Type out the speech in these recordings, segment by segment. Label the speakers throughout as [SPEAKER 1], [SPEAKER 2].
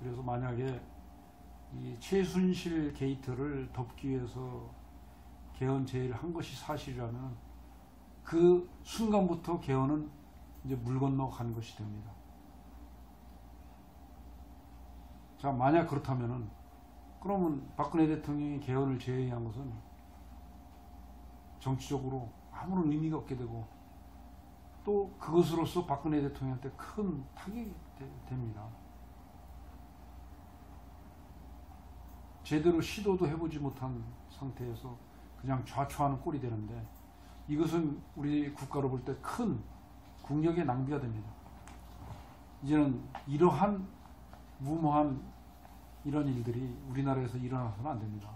[SPEAKER 1] 그래서 만약에 이 최순실 게이트를 덮기 위해서 개헌 제의를 한 것이 사실이라면 그 순간부터 개헌은 이제 물 건너 간 것이 됩니다. 자, 만약 그렇다면은 그러면 박근혜 대통령이 개헌을 제의한 것은 정치적으로 아무런 의미가 없게 되고 또 그것으로서 박근혜 대통령한테 큰 타격이 됩니다. 제대로 시도도 해보지 못한 상태에서 그냥 좌초하는 꼴이 되는데 이것은 우리 국가로 볼 때 큰 국력의 낭비가 됩니다. 이제는 이러한 무모한 이런 일들이 우리나라에서 일어나서는 안 됩니다.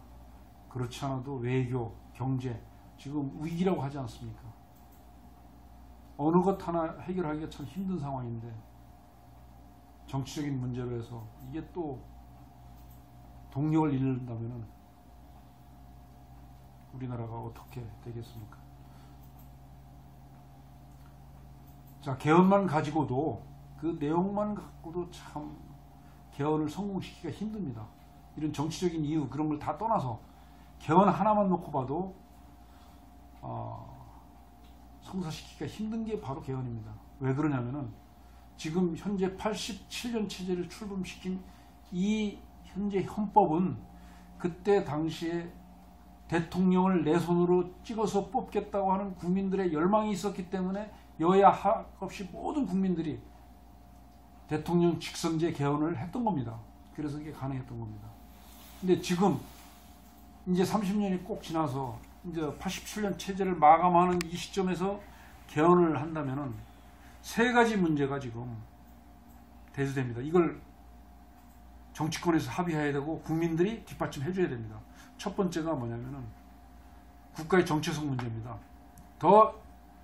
[SPEAKER 1] 그렇지 않아도 외교, 경제 지금 위기라고 하지 않습니까? 어느 것 하나 해결하기가 참 힘든 상황인데 정치적인 문제로 해서 이게 또 동력을 잃는다면 우리나라가 어떻게 되겠습니까? 자, 개헌만 가지고도 그 내용만 갖고도 참 개헌을 성공시키기가 힘듭니다. 이런 정치적인 이유 그런 걸 다 떠나서 개헌 하나만 놓고 봐도 성사시키기가 힘든 게 바로 개헌입니다. 왜 그러냐면은 지금 현재 87년 체제를 출범시킨 이 현재 헌법은 그때 당시에 대통령을 내 손으로 찍어서 뽑겠다고 하는 국민들의 열망이 있었기 때문에 여야 할 없이 모든 국민들이 대통령 직선제 개헌을 했던 겁니다. 그래서 이게 가능했던 겁니다. 근데 지금 이제 30년이 꼭 지나서 이제 87년 체제를 마감하는 이 시점에서 개헌을 한다면은 세 가지 문제가 지금 대두됩니다. 이걸 정치권에서 합의해야 되고 국민들이 뒷받침해 줘야 됩니다. 첫 번째가 뭐냐면은 국가의 정체성 문제입니다. 더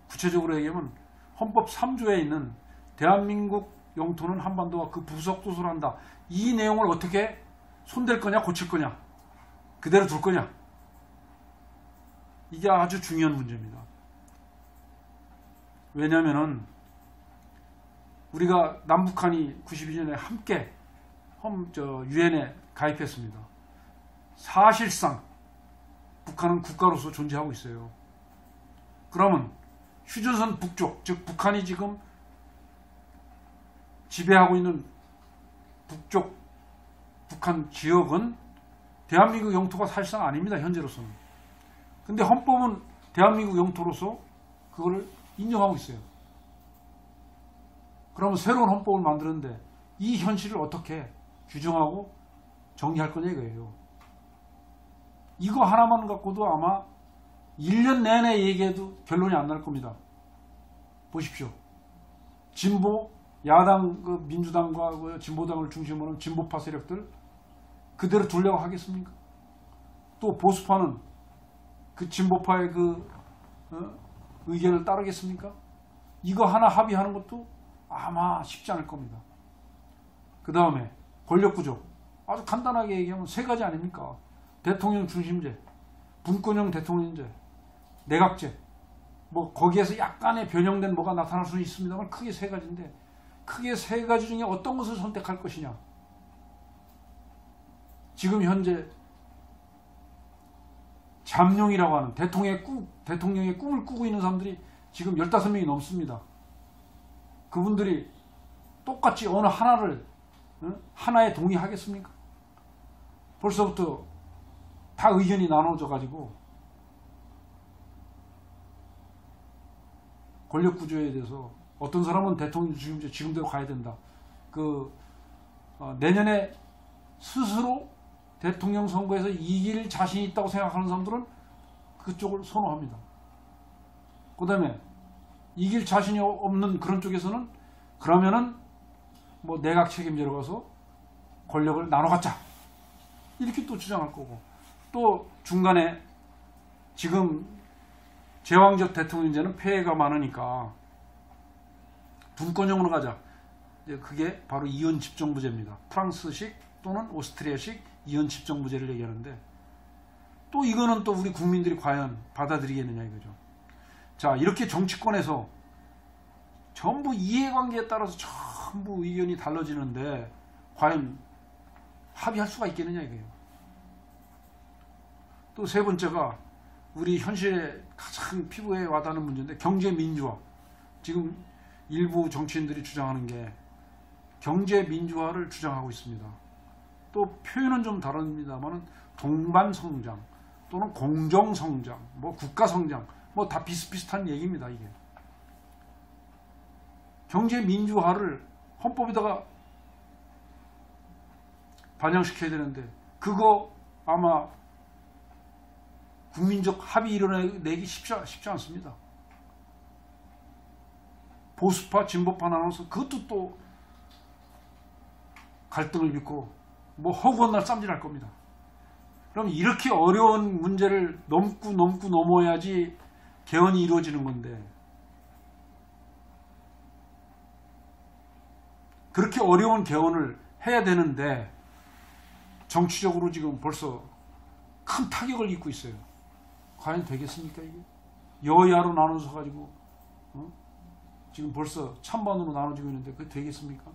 [SPEAKER 1] 구체적으로 얘기하면 헌법 3조에 있는 대한민국 영토는 한반도와 그 부속 도서를 한다. 이 내용을 어떻게 손댈 거냐 고칠 거냐 그대로 둘 거냐 이게 아주 중요한 문제입니다. 왜냐하면은 우리가 남북한이 92년에 함께 유엔에 가입했습니다. 사실상 북한은 국가로서 존재하고 있어요. 그러면 휴전선 북쪽, 즉 북한이 지금 지배하고 있는 북쪽 북한 지역은 대한민국 영토가 사실상 아닙니다. 현재로서는. 근데 헌법은 대한민국 영토로서 그거를 인정하고 있어요. 그러면 새로운 헌법을 만드는데 이 현실을 어떻게 규정하고 정리할 거냐 이거예요. 이거 하나만 갖고도 아마 1년 내내 얘기해도 결론이 안 날 겁니다. 보십시오. 진보 야당 민주당과 진보당을 중심으로 하는 진보파 세력들 그대로 두려고 하겠습니까? 또 보수파는 그 진보파의 의견을 따르겠습니까? 이거 하나 합의하는 것도 아마 쉽지 않을 겁니다. 그 다음에 권력구조 아주 간단하게 얘기하면 세 가지 아닙니까? 대통령 중심제, 분권형 대통령제, 내각제 뭐 거기에서 약간의 변형된 뭐가 나타날 수는 있습니다만 크게 세 가지인데 크게 세 가지 중에 어떤 것을 선택할 것이냐. 지금 현재 잠룡이라고 하는 대통령의 꿈을 꾸고 있는 사람들이 지금 15명이 넘습니다. 그분들이 똑같이 어느 하나를 하나에 동의하겠습니까? 벌써부터 다 의견이 나눠져 가지고 권력구조에 대해서 어떤 사람은 대통령 중심제 지금대로 가야 된다. 내년에 스스로 대통령 선거에서 이길 자신이 있다고 생각하는 사람들은 그쪽을 선호합니다. 그 다음에 이길 자신이 없는 그런 쪽에서는 그러면은 뭐 내각 책임제로 가서 권력을 나눠 갖자. 이렇게 또 주장할 거고 또 중간에 지금 제왕적 대통령제는 폐해가 많으니까 분권형으로 가자. 그게 바로 이혼 집정부제입니다. 프랑스식 또는 오스트리아식 이혼 집정부제를 얘기하는데 또 이거는 또 우리 국민들이 과연 받아들이겠느냐 이거죠. 자, 이렇게 정치권에서 전부 이해관계에 따라서 전부 의견이 달라지는데 과연 합의할 수가 있겠느냐 이거예요. 또 세 번째가 우리 현실에 가장 피부에 와닿는 문제인데 경제 민주화. 지금 일부 정치인들이 주장하는 게 경제 민주화를 주장하고 있습니다. 또 표현은 좀 다릅니다만 동반 성장 또는 공정 성장, 뭐 국가 성장, 뭐 다 비슷비슷한 얘기입니다. 이게 경제 민주화를 헌법에다가 반영시켜야 되는데 그거 아마 국민적 합의 이뤄내기 쉽지 않습니다. 보수파, 진보파 나눠서 그것도 또 갈등을 빚고 뭐 허구한 날 쌈질할 겁니다. 그럼 이렇게 어려운 문제를 넘고 넘어야지 개헌이 이루어지는 건데 그렇게 어려운 개헌을 해야 되는데 정치적으로 지금 벌써 큰 타격을 입고 있어요. 과연 되겠습니까 이게? 여야로 나눠서 가지고 지금 벌써 찬반으로 나눠지고 있는데 그게 되겠습니까?